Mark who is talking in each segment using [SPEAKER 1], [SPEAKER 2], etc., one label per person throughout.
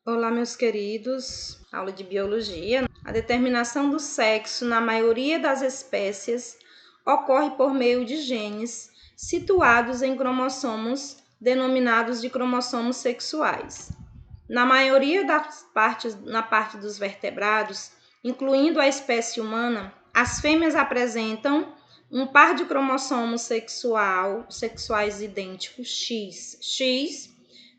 [SPEAKER 1] Olá, meus queridos. Aula de biologia. A determinação do sexo na maioria das espécies ocorre por meio de genes situados em cromossomos denominados de cromossomos sexuais. Na maioria das partes, na parte dos vertebrados, incluindo a espécie humana, as fêmeas apresentam um par de cromossomos sexuais idênticos X.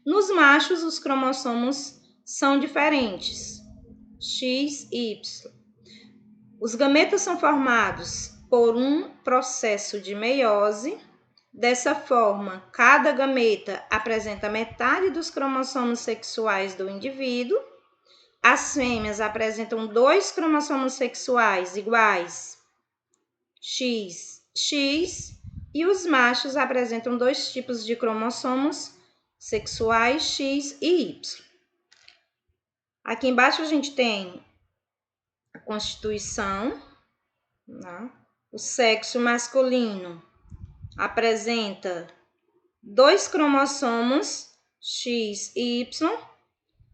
[SPEAKER 1] Nos machos, os cromossomos são diferentes, X e Y. Os gametas são formados por um processo de meiose. Dessa forma, cada gameta apresenta metade dos cromossomos sexuais do indivíduo. As fêmeas apresentam 2 cromossomos sexuais iguais, X, e os machos apresentam 2 tipos de cromossomos sexuais, X e Y. Aqui embaixo a gente tem a constituição, né? O sexo masculino apresenta 2 cromossomos X e Y.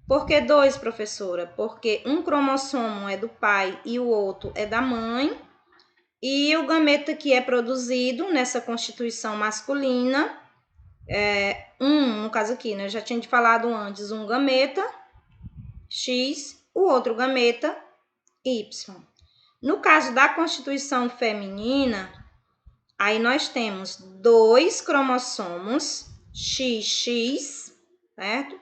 [SPEAKER 1] Por que 2, professora? Porque um cromossomo é do pai e o outro é da mãe. E o gameta que é produzido nessa constituição masculina no caso aqui, né? Eu já tinha falado antes, um gameta X, o outro gameta Y. No caso da constituição feminina, aí nós temos 2 cromossomos XX, certo?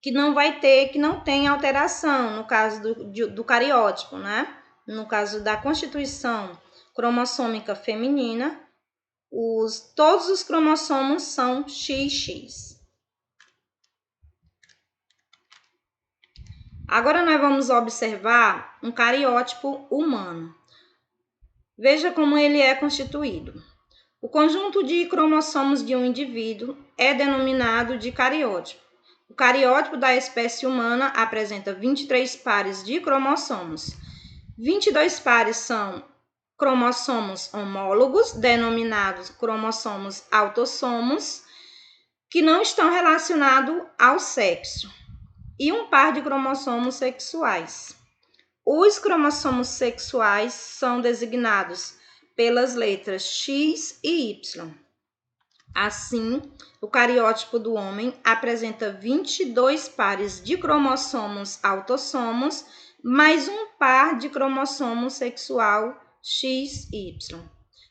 [SPEAKER 1] Que não tem alteração no caso do cariótipo, né? No caso da constituição cromossômica feminina, todos os cromossomos são XX. Agora nós vamos observar um cariótipo humano. Veja como ele é constituído. O conjunto de cromossomos de um indivíduo é denominado de cariótipo. O cariótipo da espécie humana apresenta 23 pares de cromossomos. 22 pares são cromossomos homólogos, denominados cromossomos autossomos, que não estão relacionados ao sexo, e um par de cromossomos sexuais. Os cromossomos sexuais são designados pelas letras X e Y. Assim, o cariótipo do homem apresenta 22 pares de cromossomos autossomos, mais um par de cromossomo sexual XY.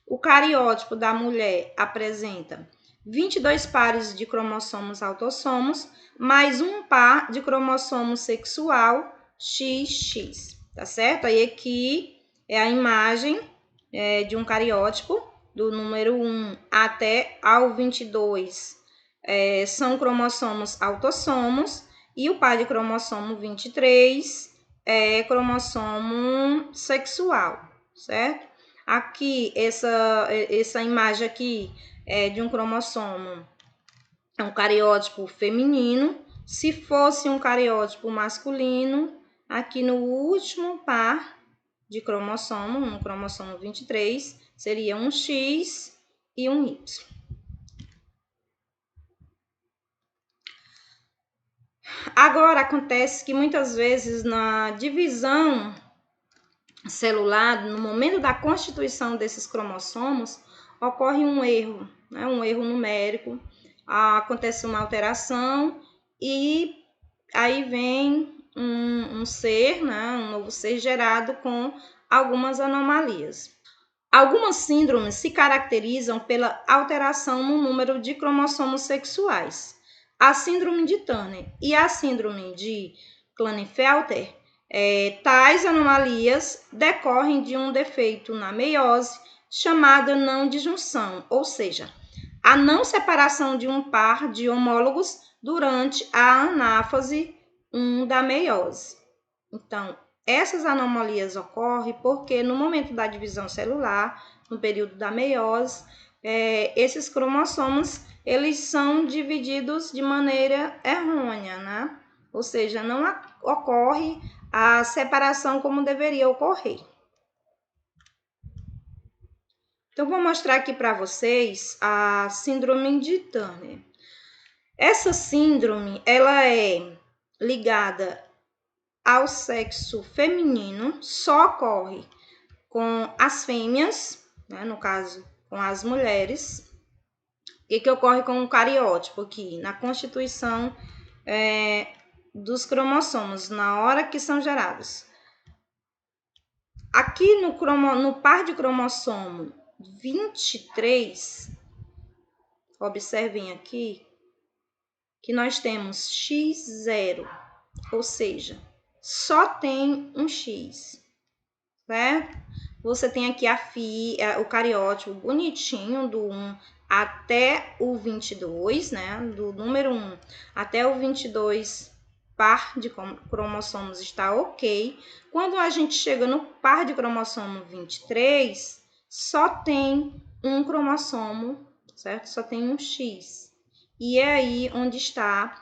[SPEAKER 1] O cariótipo da mulher apresenta 22 pares de cromossomos autossomos, mais um par de cromossomo sexual XX, tá certo? Aí aqui é a imagem de um cariótipo, do número 1 até ao 22, são cromossomos autossomos, e o par de cromossomo 23 é cromossomo sexual, certo? Aqui, essa imagem aqui é de um cromossomo, é um cariótipo feminino. Se fosse um cariótipo masculino, aqui no último par de cromossomo, no cromossomo 23, seria um X e um Y. Agora, acontece que muitas vezes na divisão celular, no momento da constituição desses cromossomos, ocorre um erro, né? Um erro numérico, acontece uma alteração e aí vem um ser, né? Um novo ser gerado com algumas anomalias. Algumas síndromes se caracterizam pela alteração no número de cromossomos sexuais. A síndrome de Turner e a síndrome de Klinefelter, tais anomalias decorrem de um defeito na meiose chamada não disjunção, ou seja, a não separação de um par de homólogos durante a anáfase 1 da meiose. Então, essas anomalias ocorrem porque no momento da divisão celular, no período da meiose, esses cromossomos eles são divididos de maneira errônea, né? Ou seja, não ocorre a separação como deveria ocorrer. Então, vou mostrar aqui para vocês a síndrome de Turner. Essa síndrome, ela é ligada ao sexo feminino, só ocorre com as fêmeas, né, no caso, com as mulheres, e que ocorre com o cariótipo aqui, na constituição dos cromossomos, na hora que são gerados. Aqui no par de cromossomo 23, observem aqui, que nós temos X0, ou seja, só tem um X, certo? Você tem aqui o cariótipo bonitinho, do 1 até o 22, né? Do número 1 até o 22, par de cromossomos está ok. Quando a gente chega no par de cromossomo 23, só tem um cromossomo, certo? Só tem um X. E é aí onde está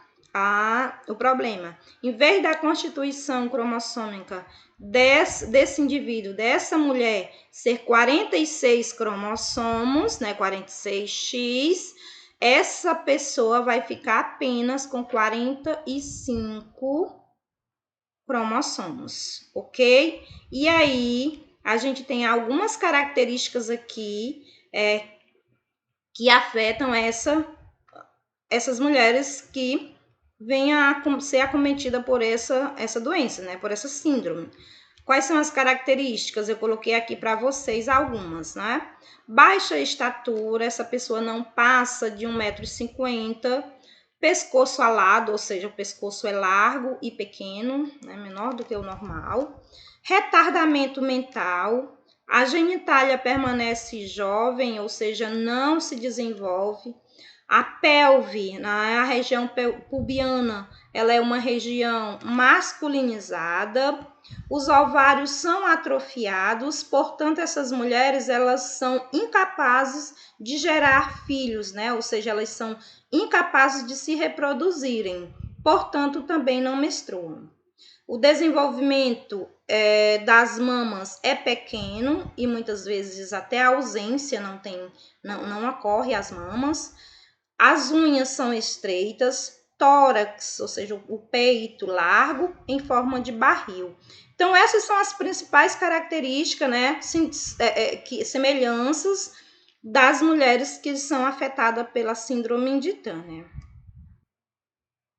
[SPEAKER 1] o problema. Em vez da constituição cromossômica desse indivíduo, dessa mulher, ser 46 cromossomos, né, 46X, essa pessoa vai ficar apenas com 45 cromossomos, ok? E aí, a gente tem algumas características aqui que afetam essas mulheres que vêm a ser acometida por essa doença, né? Por essa síndrome. Quais são as características? Eu coloquei aqui para vocês algumas, né? Baixa estatura, essa pessoa não passa de 1,50 m, pescoço alado, ou seja, o pescoço é largo e pequeno, né? Menor do que o normal. Retardamento mental, a genitália permanece jovem, ou seja, não se desenvolve. A pelve, a região pubiana, ela é uma região masculinizada. Os ovários são atrofiados, portanto, essas mulheres, elas são incapazes de gerar filhos, né? Ou seja, elas são incapazes de se reproduzirem, portanto, também não menstruam. O desenvolvimento das mamas é pequeno e muitas vezes até a ausência não ocorre as mamas. As unhas são estreitas, tórax, ou seja, o peito largo em forma de barril. Então, essas são as principais características, né, semelhanças das mulheres que são afetadas pela síndrome de Turner.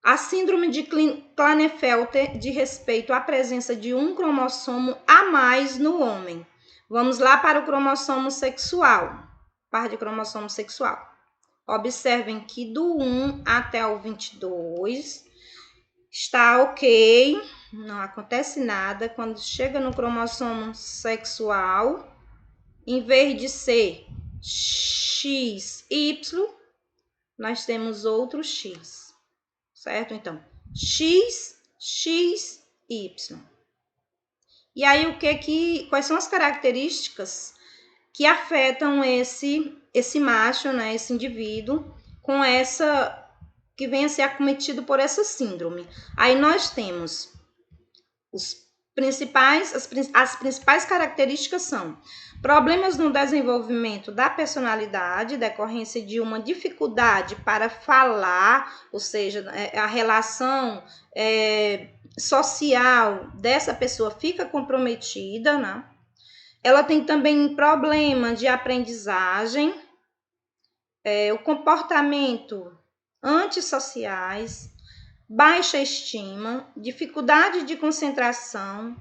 [SPEAKER 1] A síndrome de Klinefelter diz respeito à presença de um cromossomo a mais no homem. Vamos lá para o cromossomo sexual, par de cromossomo sexual. Observem que do 1 até o 22 está ok, não acontece nada. Quando chega no cromossomo sexual, em vez de ser XY, nós temos outro X, certo? Então, X, X, Y. E aí, quais são as características que afetam esse macho, né, esse indivíduo, com que vem a ser acometido por essa síndrome? Aí nós temos as principais características são problemas no desenvolvimento da personalidade, decorrência de uma dificuldade para falar, ou seja, a relação social dessa pessoa fica comprometida, né? Ela tem também problema de aprendizagem, o comportamento antissociais, baixa estima, dificuldade de concentração,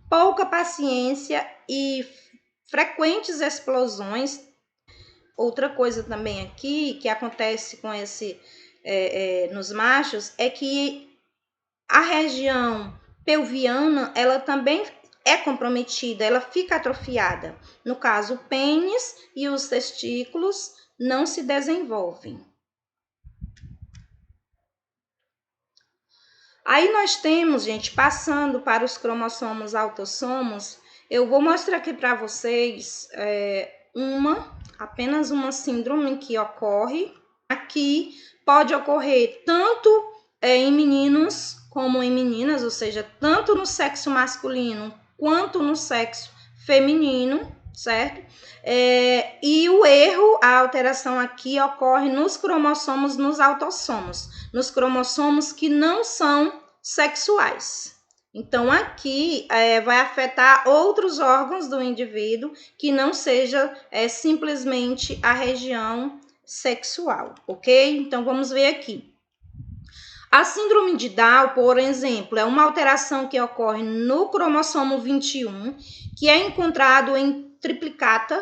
[SPEAKER 1] pouca paciência e frequentes explosões. Outra coisa também aqui que acontece com nos machos é que a região pelviana, ela também é comprometida, ela fica atrofiada. No caso, o pênis e os testículos não se desenvolvem. Aí nós temos, gente, passando para os cromossomos autossomos, eu vou mostrar aqui para vocês apenas uma síndrome que ocorre. Aqui pode ocorrer tanto em meninos como em meninas, ou seja, tanto no sexo masculino quanto no sexo feminino. certo? E o erro, a alteração aqui ocorre nos cromossomos, nos autossomos, nos cromossomos que não são sexuais. Então, aqui vai afetar outros órgãos do indivíduo que não seja simplesmente a região sexual, ok? Então, vamos ver aqui. A síndrome de Down, por exemplo, é uma alteração que ocorre no cromossomo 21, que é encontrado em triplicata,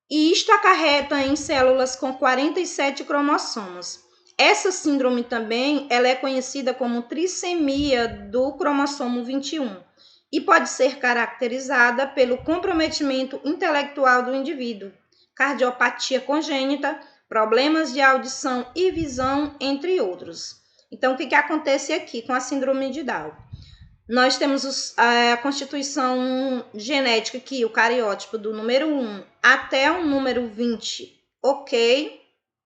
[SPEAKER 1] e isto acarreta em células com 47 cromossomos. Essa síndrome também ela é conhecida como trissemia do cromossomo 21 e pode ser caracterizada pelo comprometimento intelectual do indivíduo, cardiopatia congênita, problemas de audição e visão, entre outros. Então, o que acontece aqui com a síndrome de Down? Nós temos a constituição genética aqui, o cariótipo do número 1 até o número 20, ok,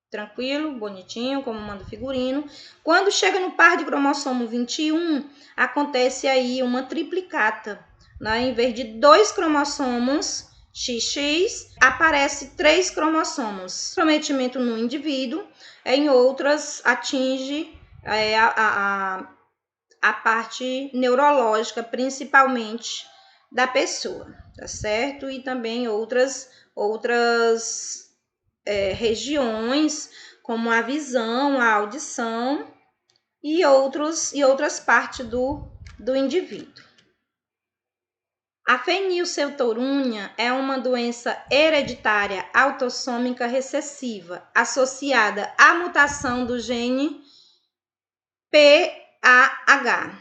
[SPEAKER 1] tranquilo, bonitinho, como manda o figurino. Quando chega no par de cromossomo 21, acontece aí uma triplicata, né? Em vez de 2 cromossomos XX, aparece 3 cromossomos. O comprometimento no indivíduo, em outras, atinge a parte neurológica, principalmente da pessoa, tá certo? E também outras regiões, como a visão, a audição e outras partes do indivíduo. A fenilcetonúria é uma doença hereditária autossômica recessiva associada à mutação do gene PAH,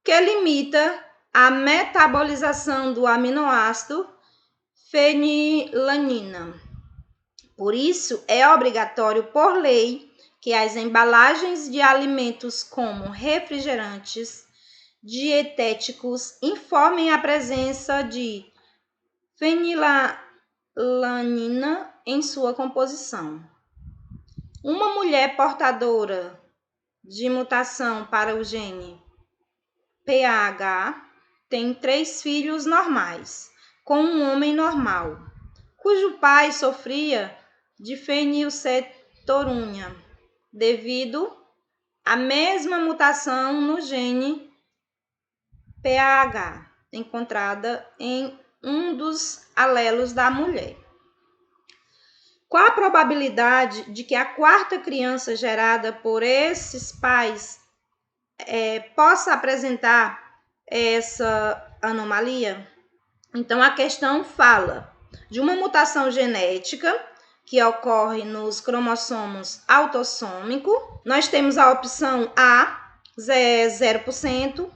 [SPEAKER 1] que limita a metabolização do aminoácido fenilanina. Por isso, é obrigatório por lei que as embalagens de alimentos como refrigerantes dietéticos informem a presença de fenilalanina em sua composição. Uma mulher portadora de mutação para o gene PAH tem 3 filhos normais, com um homem normal, cujo pai sofria de fenilcetonúria devido à mesma mutação no gene PAH, encontrada em um dos alelos da mulher. Qual a probabilidade de que a 4ª criança gerada por esses pais possa apresentar essa anomalia? Então, a questão fala de uma mutação genética que ocorre nos cromossomos autossômico. Nós temos a opção A, 0%,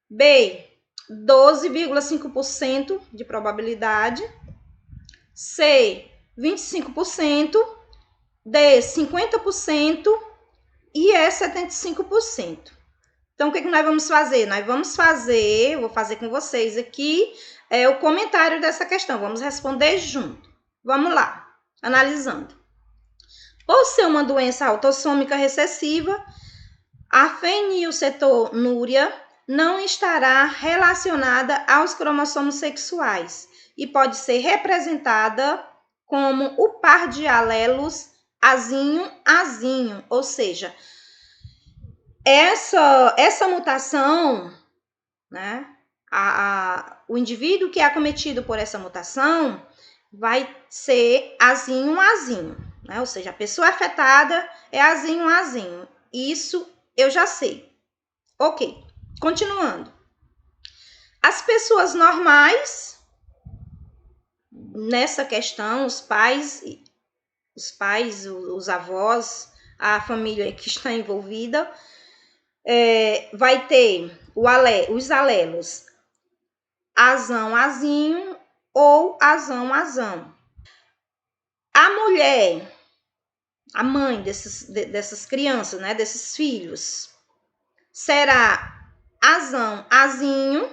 [SPEAKER 1] B, 12,5% de probabilidade, C, 25%, D, 50% e E, 75%. Então, o que nós vamos fazer? Vou fazer com vocês aqui o comentário dessa questão. Vamos responder junto. Vamos lá, analisando. Por ser uma doença autossômica recessiva, a fenilcetonúria não estará relacionada aos cromossomos sexuais e pode ser representada como o par de alelos azinho-azinho, ou seja, essa mutação, né, o indivíduo que é acometido por essa mutação vai ser azinho-azinho, né, ou seja, a pessoa afetada é azinho-azinho. Isso eu já sei. Ok, continuando. As pessoas normais, nessa questão, os pais, os avós, a família que está envolvida, vai ter os alelos azão-azinho ou azão-azão. A mulher, a mãe dessas crianças, né, desses filhos, será azão-azinho,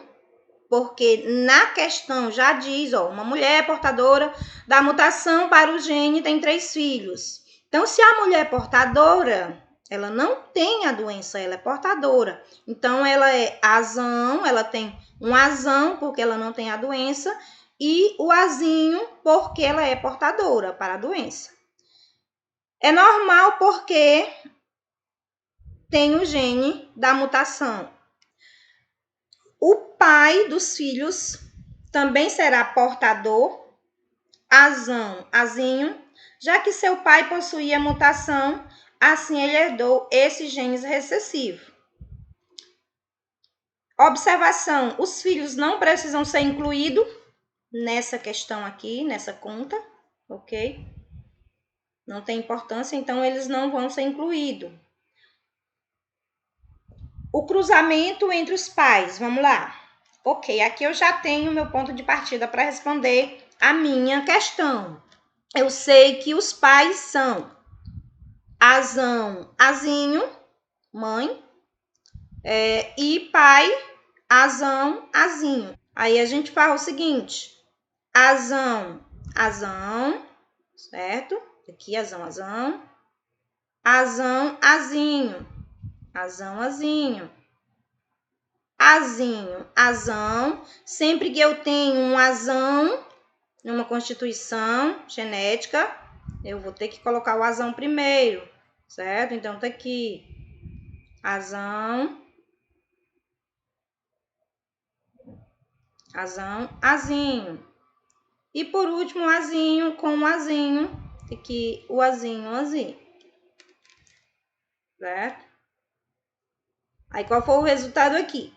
[SPEAKER 1] porque na questão já diz, uma mulher portadora da mutação para o gene tem 3 filhos. Então, se a mulher é portadora, ela não tem a doença, ela é portadora. Então, ela é azão, ela tem um azão, porque ela não tem a doença, e o Azinho porque ela é portadora para a doença. É normal porque tem o gene da mutação. O pai dos filhos também será portador, Azinho, já que seu pai possuía mutação, assim ele herdou esses genes recessivos. Observação: os filhos não precisam ser incluídos nessa questão aqui, nessa conta, ok? Não tem importância, então eles não vão ser incluídos. O cruzamento entre os pais, vamos lá. Ok, aqui eu já tenho meu ponto de partida para responder a minha questão. Eu sei que os pais são Azinho, mãe, e pai, Azinho. Aí a gente faz o seguinte, Azão, certo? Aqui, Azinho, Azinho. Sempre que eu tenho um Azão numa constituição genética, eu vou ter que colocar o Azão primeiro, certo? Então, tá aqui, Azinho. E por último, o Azinho com o Azinho, aqui o Azinho. Certo? Aí, qual foi o resultado aqui?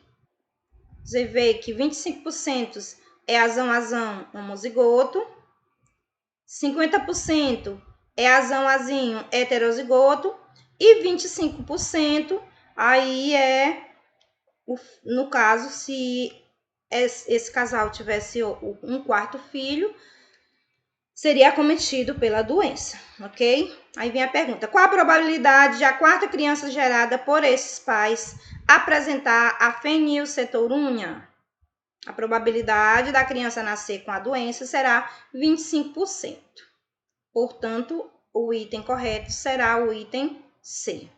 [SPEAKER 1] Você vê que 25% é Azão, homozigoto, 50% é Azinho, heterozigoto, e 25% aí no caso, se esse casal tivesse um quarto filho, seria acometido pela doença, ok? Aí vem a pergunta: qual a probabilidade de a quarta criança gerada por esses pais apresentar a fenilcetorúnia? A probabilidade da criança nascer com a doença será 25%. Portanto, o item correto será o item C.